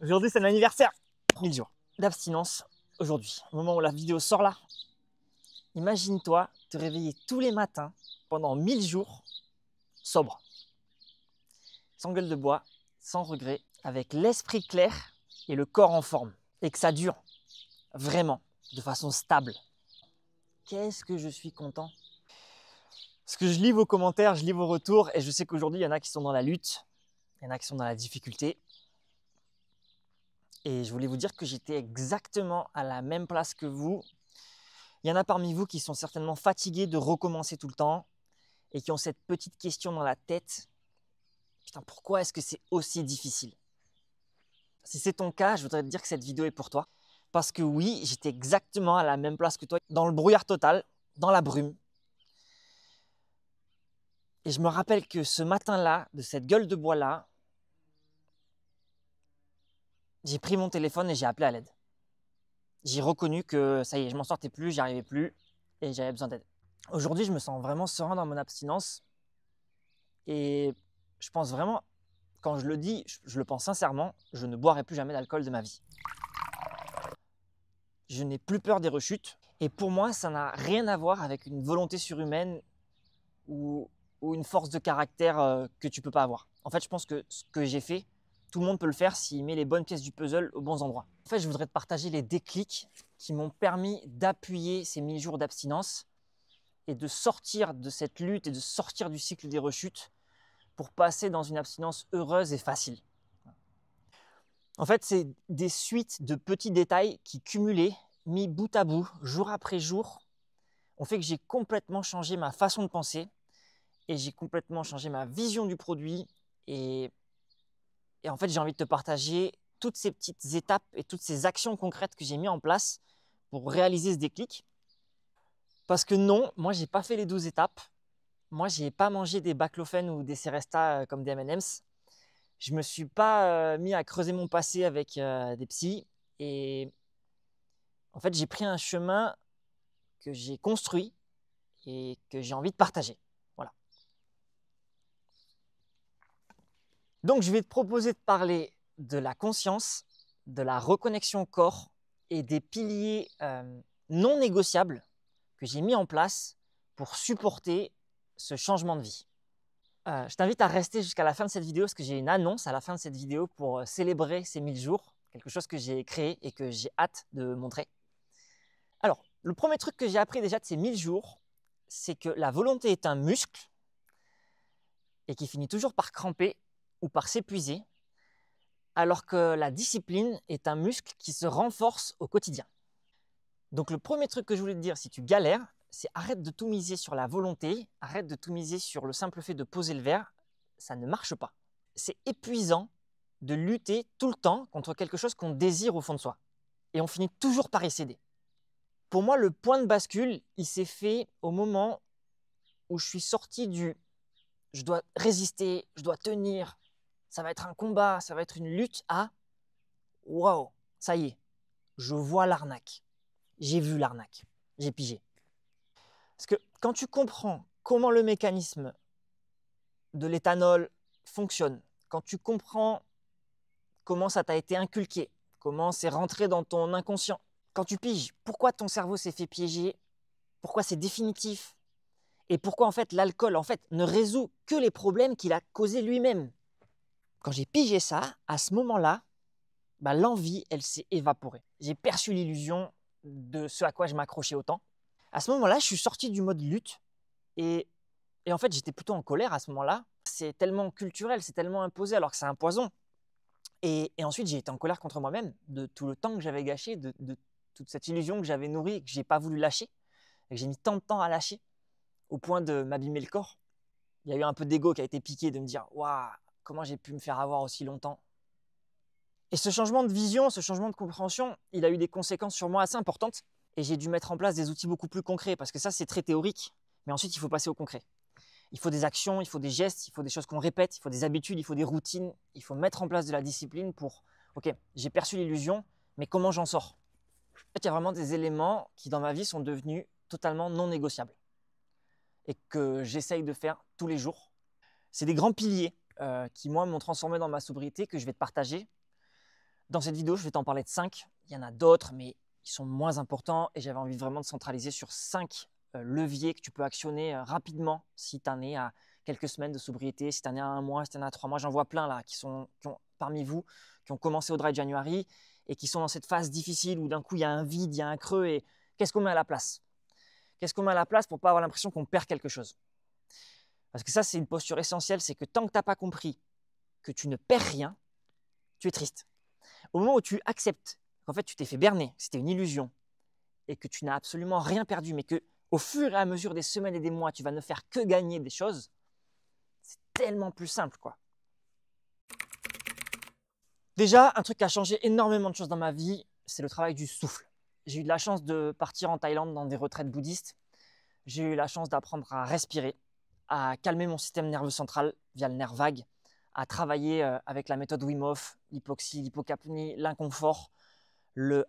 Aujourd'hui, c'est l'anniversaire. 1000 jours d'abstinence aujourd'hui. Au moment où la vidéo sort là, imagine-toi te réveiller tous les matins pendant 1000 jours sobre. Sans gueule de bois, sans regret, avec l'esprit clair et le corps en forme. Et que ça dure vraiment, de façon stable. Qu'est-ce que je suis content. Parce que je lis vos commentaires, je lis vos retours et je sais qu'aujourd'hui, il y en a qui sont dans la lutte, il y en a qui sont dans la difficulté. Et je voulais vous dire que j'étais exactement à la même place que vous. Il y en a parmi vous qui sont certainement fatigués de recommencer tout le temps et qui ont cette petite question dans la tête. Putain, pourquoi est-ce que c'est aussi difficile? Si c'est ton cas, je voudrais te dire que cette vidéo est pour toi. Parce que oui, j'étais exactement à la même place que toi, dans le brouillard total, dans la brume. Et je me rappelle que ce matin-là, de cette gueule de bois-là, j'ai pris mon téléphone et j'ai appelé à l'aide. J'ai reconnu que ça y est, je m'en sortais plus, j'y arrivais plus et j'avais besoin d'aide. Aujourd'hui, je me sens vraiment serein dans mon abstinence et je pense vraiment, quand je le dis, je le pense sincèrement, je ne boirai plus jamais d'alcool de ma vie. Je n'ai plus peur des rechutes et pour moi, ça n'a rien à voir avec une volonté surhumaine ou une force de caractère que tu ne peux pas avoir. En fait, je pense que ce que j'ai fait, tout le monde peut le faire s'il met les bonnes pièces du puzzle aux bons endroits. En fait, je voudrais te partager les déclics qui m'ont permis d'appuyer ces 1000 jours d'abstinence et de sortir de cette lutte et de sortir du cycle des rechutes pour passer dans une abstinence heureuse et facile. En fait, c'est des suites de petits détails qui, cumulés, mis bout à bout, jour après jour, ont fait que j'ai complètement changé ma façon de penser et j'ai complètement changé ma vision du produit et en fait, j'ai envie de te partager toutes ces petites étapes et toutes ces actions concrètes que j'ai mis en place pour réaliser ce déclic. Parce que non, moi, j'ai pas fait les 12 étapes. Moi, j'ai pas mangé des baclofènes ou des Céresta comme des M&M's. Je me suis pas mis à creuser mon passé avec des psys. Et en fait, j'ai pris un chemin que j'ai construit et que j'ai envie de partager. Voilà. Donc, je vais te proposer de parler de la conscience, de la reconnexion au corps et des piliers non négociables que j'ai mis en place pour supporter ce changement de vie. Je t'invite à rester jusqu'à la fin de cette vidéo parce que j'ai une annonce à la fin de cette vidéo pour célébrer ces 1000 jours, quelque chose que j'ai créé et que j'ai hâte de montrer. Alors, le premier truc que j'ai appris déjà de ces 1000 jours, c'est que la volonté est un muscle et qui finit toujours par cramper ou par s'épuiser, alors que la discipline est un muscle qui se renforce au quotidien. Donc le premier truc que je voulais te dire, si tu galères, c'est arrête de tout miser sur la volonté, arrête de tout miser sur le simple fait de poser le verre, ça ne marche pas. C'est épuisant de lutter tout le temps contre quelque chose qu'on désire au fond de soi. Et on finit toujours par y céder. Pour moi, le point de bascule, il s'est fait au moment où je suis sorti du « je dois résister, je dois tenir, ça va être un combat, ça va être une lutte » à « waouh, ça y est, je vois l'arnaque. J'ai vu l'arnaque, j'ai pigé. » Parce que quand tu comprends comment le mécanisme de l'éthanol fonctionne, quand tu comprends comment ça t'a été inculqué, comment c'est rentré dans ton inconscient, quand tu piges pourquoi ton cerveau s'est fait piéger, pourquoi c'est définitif et pourquoi en fait l'alcool ne résout que les problèmes qu'il a causés lui-même. Quand j'ai pigé ça, à ce moment-là, l'envie, elle s'est évaporée. J'ai perçu l'illusion de ce à quoi je m'accrochais autant. À ce moment-là, je suis sorti du mode lutte et en fait, j'étais plutôt en colère à ce moment-là. C'est tellement culturel, c'est tellement imposé alors que c'est un poison. Et ensuite, j'ai été en colère contre moi-même de tout le temps que j'avais gâché, de toute cette illusion que j'avais nourrie et que je n'ai pas voulu lâcher, et que j'ai mis tant de temps à lâcher, au point de m'abîmer le corps. Il y a eu un peu d'ego qui a été piqué, de me dire « Waouh, comment j'ai pu me faire avoir aussi longtemps ?» Et ce changement de vision, ce changement de compréhension, il a eu des conséquences sur moi assez importantes. Et j'ai dû mettre en place des outils beaucoup plus concrets, parce que ça, c'est très théorique. Mais ensuite, il faut passer au concret. Il faut des actions, il faut des gestes, il faut des choses qu'on répète, il faut des habitudes, il faut des routines. Il faut mettre en place de la discipline pour « Ok, j'ai perçu l'illusion, mais comment j'en sors ?» En fait, il y a vraiment des éléments qui, dans ma vie, sont devenus totalement non négociables et que j'essaye de faire tous les jours. C'est des grands piliers qui, moi, m'ont transformé dans ma sobriété, que je vais te partager. Dans cette vidéo, je vais t'en parler de 5. Il y en a d'autres, mais ils sont moins importants et j'avais envie vraiment de centraliser sur 5 leviers que tu peux actionner rapidement si tu en es à quelques semaines de sobriété, si tu en es à 1 mois, si tu en es à 3 mois. J'en vois plein là qui ont, parmi vous qui ont commencé au Dry January et qui sont dans cette phase difficile où d'un coup il y a un vide, il y a un creux et qu'est-ce qu'on met à la place? Qu'est-ce qu'on met à la place pour ne pas avoir l'impression qu'on perd quelque chose? Parce que ça, c'est une posture essentielle, c'est que tant que tu n'as pas compris que tu ne perds rien, tu es triste. Au moment où tu acceptes qu'en fait tu t'es fait berner, que c'était une illusion et que tu n'as absolument rien perdu, mais que au fur et à mesure des semaines et des mois, tu vas ne faire que gagner des choses, c'est tellement plus simple, quoi. Déjà, un truc qui a changé énormément de choses dans ma vie, c'est le travail du souffle. J'ai eu de la chance de partir en Thaïlande dans des retraites bouddhistes. J'ai eu la chance d'apprendre à respirer, à calmer mon système nerveux central via le nerf vague, à travailler avec la méthode Wim Hof, l'hypoxie, l'hypocapnie, l'inconfort,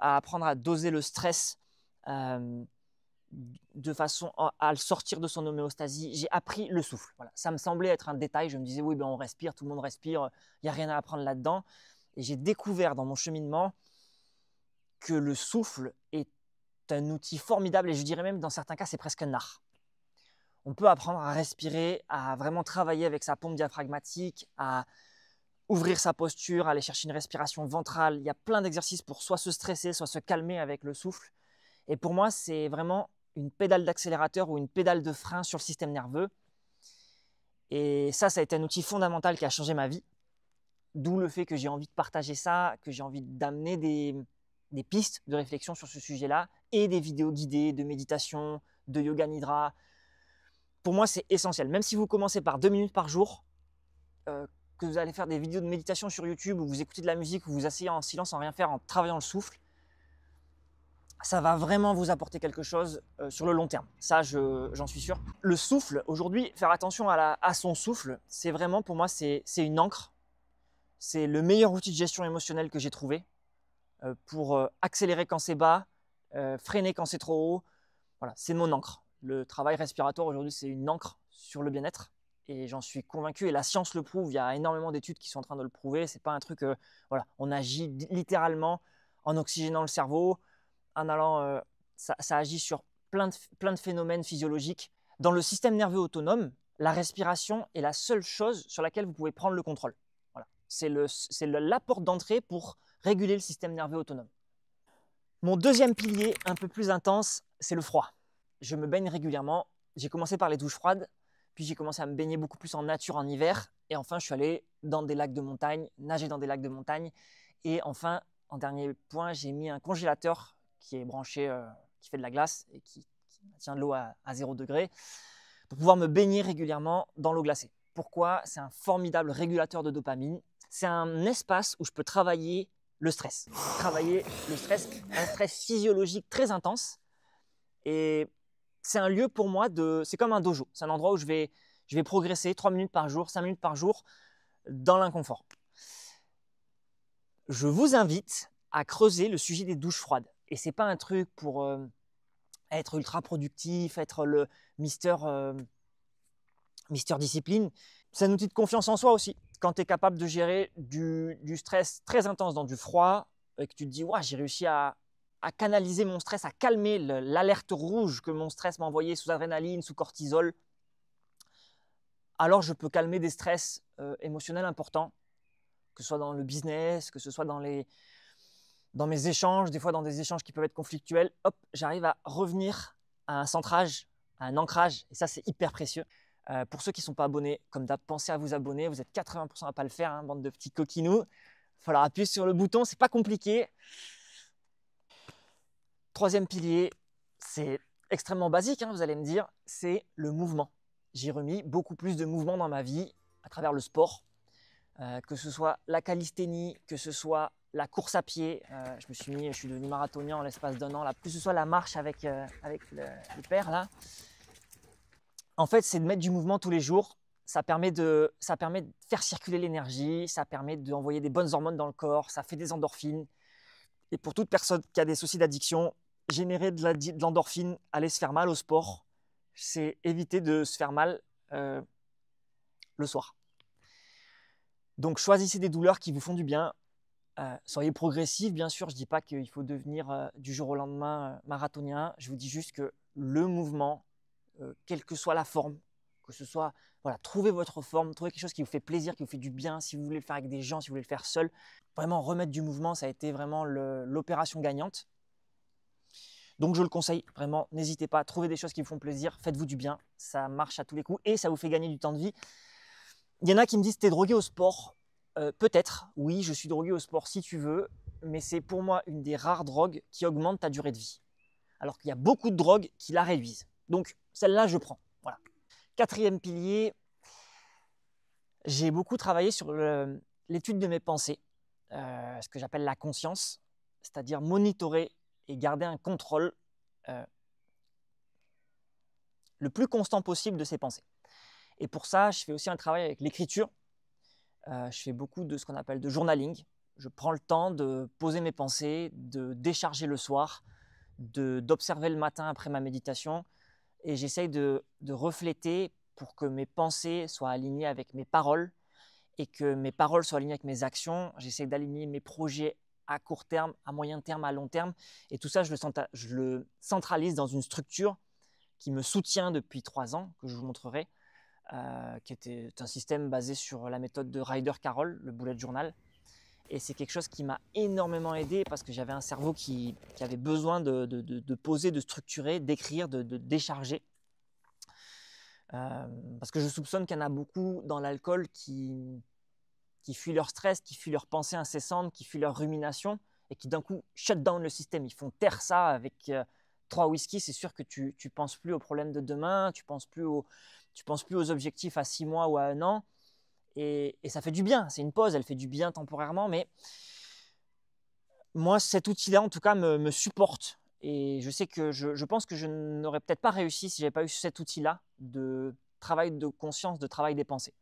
à apprendre à doser le stress de façon à le sortir de son homéostasie. J'ai appris le souffle. Voilà. Ça me semblait être un détail. Je me disais, oui, ben on respire, tout le monde respire, il n'y a rien à apprendre là-dedans. Et j'ai découvert dans mon cheminement que le souffle est un outil formidable et je dirais même dans certains cas, c'est presque un art. On peut apprendre à respirer, à vraiment travailler avec sa pompe diaphragmatique, à ouvrir sa posture, aller chercher une respiration ventrale. Il y a plein d'exercices pour soit se stresser, soit se calmer avec le souffle. Et pour moi, c'est vraiment une pédale d'accélérateur ou une pédale de frein sur le système nerveux. Et ça a été un outil fondamental qui a changé ma vie. D'où le fait que j'ai envie de partager ça, que j'ai envie d'amener des pistes de réflexion sur ce sujet-là et des vidéos guidées de méditation, de yoga nidra. Pour moi, c'est essentiel. Même si vous commencez par 2 minutes par jour, que vous allez faire des vidéos de méditation sur YouTube où vous écoutez de la musique, où vous asseyez en silence sans rien faire en travaillant le souffle, ça va vraiment vous apporter quelque chose sur le long terme. Ça, j'en suis sûr. Le souffle, aujourd'hui, faire attention à son souffle, c'est vraiment pour moi, c'est une encre. C'est le meilleur outil de gestion émotionnelle que j'ai trouvé pour accélérer quand c'est bas, freiner quand c'est trop haut. Voilà, c'est mon encre. Le travail respiratoire aujourd'hui, c'est une encre sur le bien-être. Et j'en suis convaincu, et la science le prouve, il y a énormément d'études qui sont en train de le prouver. Ce n'est pas un truc, voilà, on agit littéralement en oxygénant le cerveau, en allant, ça agit sur plein de phénomènes physiologiques. Dans le système nerveux autonome, la respiration est la seule chose sur laquelle vous pouvez prendre le contrôle. Voilà. C'est la porte d'entrée pour réguler le système nerveux autonome. Mon deuxième pilier, un peu plus intense, c'est le froid. Je me baigne régulièrement. J'ai commencé par les douches froides, puis j'ai commencé à me baigner beaucoup plus en nature en hiver. Et enfin, je suis allé dans des lacs de montagne, nager dans des lacs de montagne. Et enfin, en dernier point, j'ai mis un congélateur qui est branché, qui fait de la glace et qui maintient de l'eau à 0 degré pour pouvoir me baigner régulièrement dans l'eau glacée. Pourquoi? C'est un formidable régulateur de dopamine. C'est un espace où je peux travailler le stress. Travailler le stress, un stress physiologique très intense. Et c'est un lieu pour moi c'est comme un dojo. C'est un endroit où je vais progresser 3 minutes par jour, 5 minutes par jour dans l'inconfort. Je vous invite à creuser le sujet des douches froides. Et ce n'est pas un truc pour être ultra productif, être le Mister Discipline. C'est un outil de confiance en soi aussi. Quand tu es capable de gérer du stress très intense dans du froid et que tu te dis ouais, j'ai réussi à canaliser mon stress, à calmer l'alerte rouge que mon stress m'a envoyé sous adrénaline, sous cortisol, alors je peux calmer des stress émotionnels importants, que ce soit dans le business, que ce soit dans mes échanges, des fois dans des échanges qui peuvent être conflictuels. Hop, j'arrive à revenir à un centrage, à un ancrage, et ça c'est hyper précieux. Pour ceux qui ne sont pas abonnés, comme d'hab, pensez à vous abonner. Vous êtes 80% à ne pas le faire, hein, bande de petits coquinous. Il va falloir appuyer sur le bouton, c'est pas compliqué. Troisième pilier, c'est extrêmement basique, hein, vous allez me dire, c'est le mouvement. J'ai remis beaucoup plus de mouvement dans ma vie à travers le sport, que ce soit la calisthénie, que ce soit la course à pied. Je suis devenu marathonien en l'espace d'1 an, là, que ce soit la marche avec le père là. En fait, c'est de mettre du mouvement tous les jours. Ça permet de faire circuler l'énergie, ça permet d'envoyer des bonnes hormones dans le corps, ça fait des endorphines. Et pour toute personne qui a des soucis d'addiction, générer de l'endorphine, aller se faire mal au sport, c'est éviter de se faire mal le soir. Donc choisissez des douleurs qui vous font du bien. Soyez progressif, bien sûr. Je ne dis pas qu'il faut devenir du jour au lendemain marathonien. Je vous dis juste que le mouvement, quelle que soit la forme, que ce soit, voilà, trouvez votre forme, trouvez quelque chose qui vous fait plaisir, qui vous fait du bien. Si vous voulez le faire avec des gens, si vous voulez le faire seul, vraiment remettre du mouvement, ça a été vraiment l'opération gagnante. Donc je le conseille, vraiment, n'hésitez pas à trouver des choses qui vous font plaisir, faites-vous du bien, ça marche à tous les coups et ça vous fait gagner du temps de vie. Il y en a qui me disent, t'es drogué au sport. Peut-être, oui, je suis drogué au sport si tu veux, mais c'est pour moi une des rares drogues qui augmente ta durée de vie. Alors qu'il y a beaucoup de drogues qui la réduisent. Donc celle-là, je prends. Voilà. Quatrième pilier, j'ai beaucoup travaillé sur l'étude de mes pensées, ce que j'appelle la conscience, c'est-à-dire monitorer et garder un contrôle le plus constant possible de ses pensées. Et pour ça, je fais aussi un travail avec l'écriture. Je fais beaucoup de ce qu'on appelle de journaling. Je prends le temps de poser mes pensées, de décharger le soir, d'observer le matin après ma méditation et j'essaye de refléter pour que mes pensées soient alignées avec mes paroles et que mes paroles soient alignées avec mes actions. J'essaie d'aligner mes projets à court terme, à moyen terme, à long terme et tout ça, je le centralise dans une structure qui me soutient depuis 3 ans, que je vous montrerai, qui était un système basé sur la méthode de Ryder-Carroll, le bullet journal. Et c'est quelque chose qui m'a énormément aidé parce que j'avais un cerveau qui avait besoin de poser, de structurer, d'écrire, de décharger. Parce que je soupçonne qu'il y en a beaucoup dans l'alcool qui fuient leur stress, qui fuient leurs pensées incessantes, qui fuient leurs ruminations et qui d'un coup shut down le système. Ils font taire ça avec 3 whisky. C'est sûr que tu ne penses plus aux problèmes de demain, tu ne penses plus aux objectifs à 6 mois ou à 1 an. Et ça fait du bien, c'est une pause, elle fait du bien temporairement, mais moi, cet outil-là, en tout cas, me supporte. Et je sais que je pense que je n'aurais peut-être pas réussi si je n'avais pas eu cet outil-là de travail de conscience, de travail des pensées.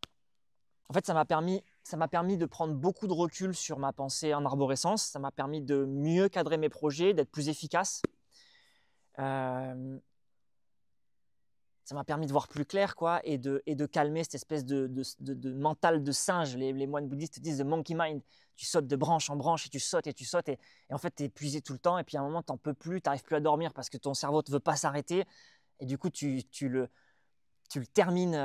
En fait, ça m'a permis de prendre beaucoup de recul sur ma pensée en arborescence, ça m'a permis de mieux cadrer mes projets, d'être plus efficace. Ça m'a permis de voir plus clair, quoi, et de calmer cette espèce de mental de singe. Les moines bouddhistes disent « the monkey mind ». Tu sautes de branche en branche et tu sautes et en fait, tu es épuisé tout le temps. Et puis à un moment, tu n'en peux plus, tu n'arrives plus à dormir parce que ton cerveau ne veut pas s'arrêter. Et du coup, tu le termines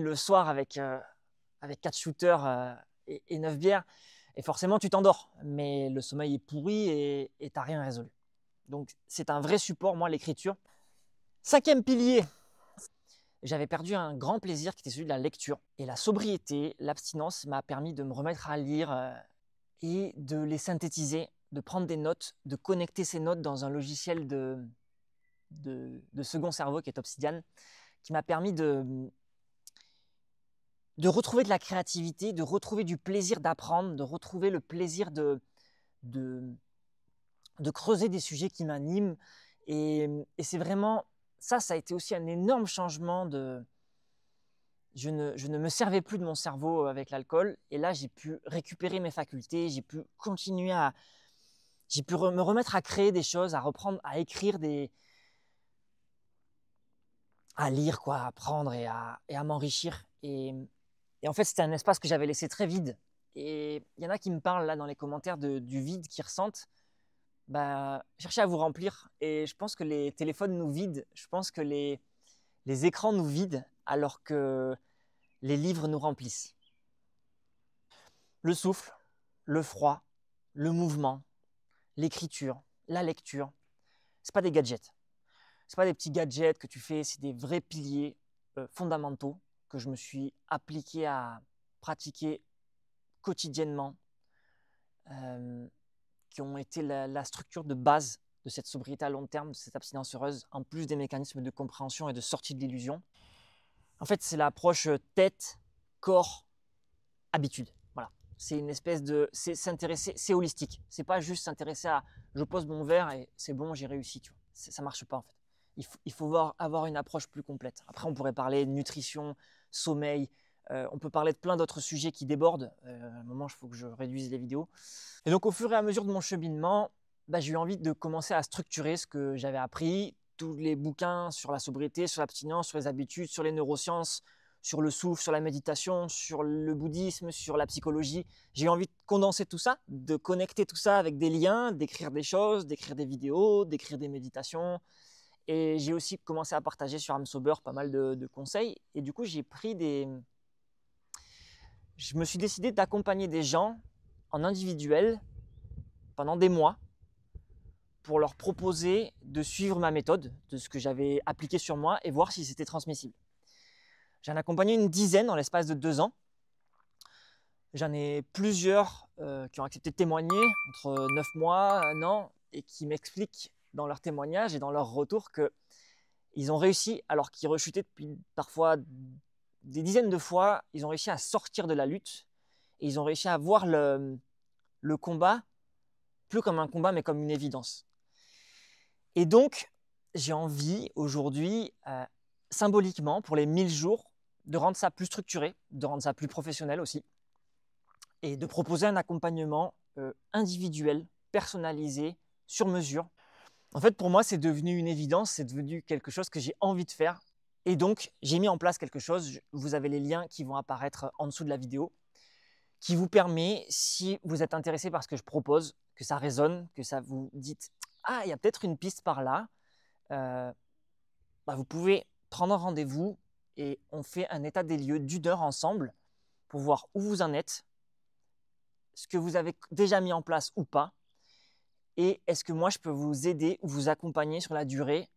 le soir avec 4 shooters et 9 bières. Et forcément, tu t'endors. Mais le sommeil est pourri et tu n'as rien résolu. Donc, c'est un vrai support, moi, l'écriture. 5e pilier, j'avais perdu un grand plaisir qui était celui de la lecture. Et la sobriété, l'abstinence m'a permis de me remettre à lire et de les synthétiser, de prendre des notes, de connecter ces notes dans un logiciel de second cerveau qui est Obsidian, qui m'a permis de retrouver de la créativité, de retrouver du plaisir d'apprendre, de retrouver le plaisir de creuser des sujets qui m'animent. Et c'est vraiment... Ça a été aussi un énorme changement je ne me servais plus de mon cerveau avec l'alcool et là j'ai pu récupérer mes facultés, j'ai pu continuer me remettre à créer des choses, à reprendre, à écrire à lire, quoi, à apprendre et à m'enrichir. Et en fait, c'était un espace que j'avais laissé très vide. Et il y en a qui me parlent là dans les commentaires du vide qu'ils ressentent. Bah, cherchez à vous remplir. Et je pense que les téléphones nous vident. Je pense que les écrans nous vident alors que les livres nous remplissent. Le souffle, le froid, le mouvement, l'écriture, la lecture, ce n'est pas des gadgets. Ce n'est pas des petits gadgets que tu fais, c'est des vrais piliers fondamentaux que je me suis appliqué à pratiquer quotidiennement, qui ont été la structure de base de cette sobriété à long terme, de cette abstinence heureuse, en plus des mécanismes de compréhension et de sortie de l'illusion. En fait, c'est l'approche tête, corps, habitude. Voilà. C'est une espèce c'est s'intéresser, c'est holistique. C'est pas juste s'intéresser à je pose mon verre et c'est bon, j'ai réussi. Tu vois. Ça marche pas en fait. Il faut avoir une approche plus complète. Après, on pourrait parler de nutrition, sommeil. On peut parler de plein d'autres sujets qui débordent. À un moment, il faut que je réduise les vidéos. Et donc, au fur et à mesure de mon cheminement, j'ai eu envie de commencer à structurer ce que j'avais appris, tous les bouquins sur la sobriété, sur l'abstinence, sur les habitudes, sur les neurosciences, sur le souffle, sur la méditation, sur le bouddhisme, sur la psychologie. J'ai eu envie de condenser tout ça, de connecter tout ça avec des liens, d'écrire des choses, d'écrire des vidéos, d'écrire des méditations. Et j'ai aussi commencé à partager sur Amsober pas mal de conseils. Et du coup, je me suis décidé d'accompagner des gens en individuel pendant des mois pour leur proposer de suivre ma méthode, de ce que j'avais appliqué sur moi et voir si c'était transmissible. J'en ai accompagné une dizaine en l'espace de 2 ans. J'en ai plusieurs qui ont accepté de témoigner entre 9 mois, 1 an, et qui m'expliquent dans leurs témoignages et dans leurs retours qu'ils ont réussi, alors qu'ils rechutaient depuis parfois des dizaines de fois, ils ont réussi à sortir de la lutte et ils ont réussi à voir le combat plus comme un combat mais comme une évidence. Et donc, j'ai envie aujourd'hui, symboliquement, pour les 1000 jours, de rendre ça plus structuré, de rendre ça plus professionnel aussi, et de proposer un accompagnement individuel, personnalisé, sur mesure. En fait, pour moi, c'est devenu une évidence, c'est devenu quelque chose que j'ai envie de faire. Et donc, j'ai mis en place quelque chose, vous avez les liens qui vont apparaître en dessous de la vidéo, qui vous permet, si vous êtes intéressé par ce que je propose, que ça résonne, que ça vous dites « Ah, il y a peut-être une piste par là », vous pouvez prendre un rendez-vous et on fait un état des lieux d'1 heure ensemble pour voir où vous en êtes, ce que vous avez déjà mis en place ou pas, et est-ce que moi je peux vous aider ou vous accompagner sur la durée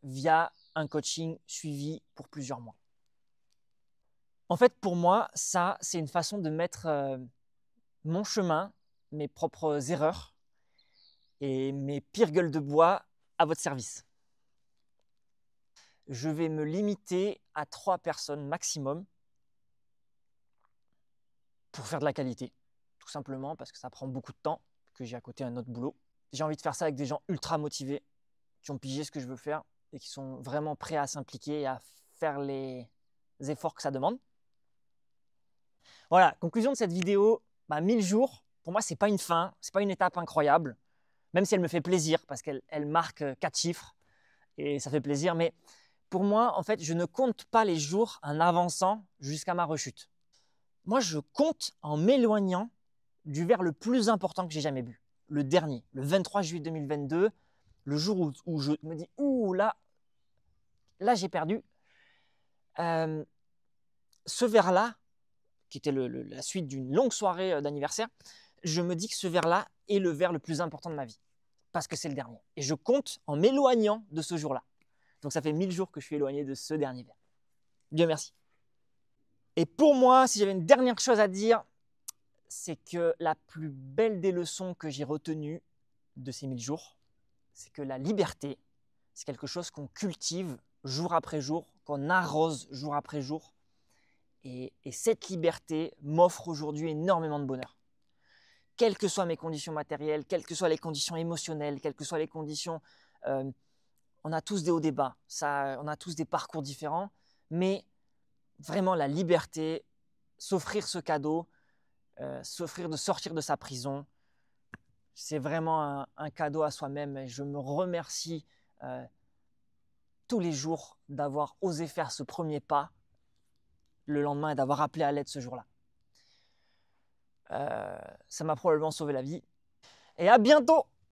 via un coaching suivi pour plusieurs mois. En fait, pour moi, ça, c'est une façon de mettre mon chemin, mes propres erreurs et mes pires gueules de bois à votre service. Je vais me limiter à 3 personnes maximum pour faire de la qualité, tout simplement parce que ça prend beaucoup de temps, que j'ai à côté un autre boulot. J'ai envie de faire ça avec des gens ultra motivés, qui ont pigé ce que je veux faire et qui sont vraiment prêts à s'impliquer et à faire les efforts que ça demande. Voilà, conclusion de cette vidéo, 1000 jours, pour moi, ce n'est pas une fin, ce n'est pas une étape incroyable, même si elle me fait plaisir parce qu'elle marque 4 chiffres et ça fait plaisir. Mais pour moi, en fait, je ne compte pas les jours en avançant jusqu'à ma rechute. Moi, je compte en m'éloignant du verre le plus important que j'ai jamais bu, le dernier, le 23 juillet 2022, le jour où je me dis « Ouh, là j'ai perdu ». Ce verre-là, qui était la suite d'une longue soirée d'anniversaire, je me dis que ce verre-là est le verre le plus important de ma vie, parce que c'est le dernier. Et je compte en m'éloignant de ce jour-là. Donc ça fait 1000 jours que je suis éloigné de ce dernier verre. Dieu merci. Et pour moi, si j'avais une dernière chose à dire, c'est que la plus belle des leçons que j'ai retenues de ces 1000 jours, c'est que la liberté, c'est quelque chose qu'on cultive jour après jour, qu'on arrose jour après jour. Et cette liberté m'offre aujourd'hui énormément de bonheur. Quelles que soient mes conditions matérielles, quelles que soient les conditions émotionnelles, quelles que soient les conditions… on a tous des hauts, des bas, on a tous des parcours différents, mais vraiment la liberté, s'offrir ce cadeau, s'offrir de sortir de sa prison, c'est vraiment un cadeau à soi-même. Et je me remercie tous les jours d'avoir osé faire ce premier pas le lendemain et d'avoir appelé à l'aide ce jour-là. Ça m'a probablement sauvé la vie. Et à bientôt!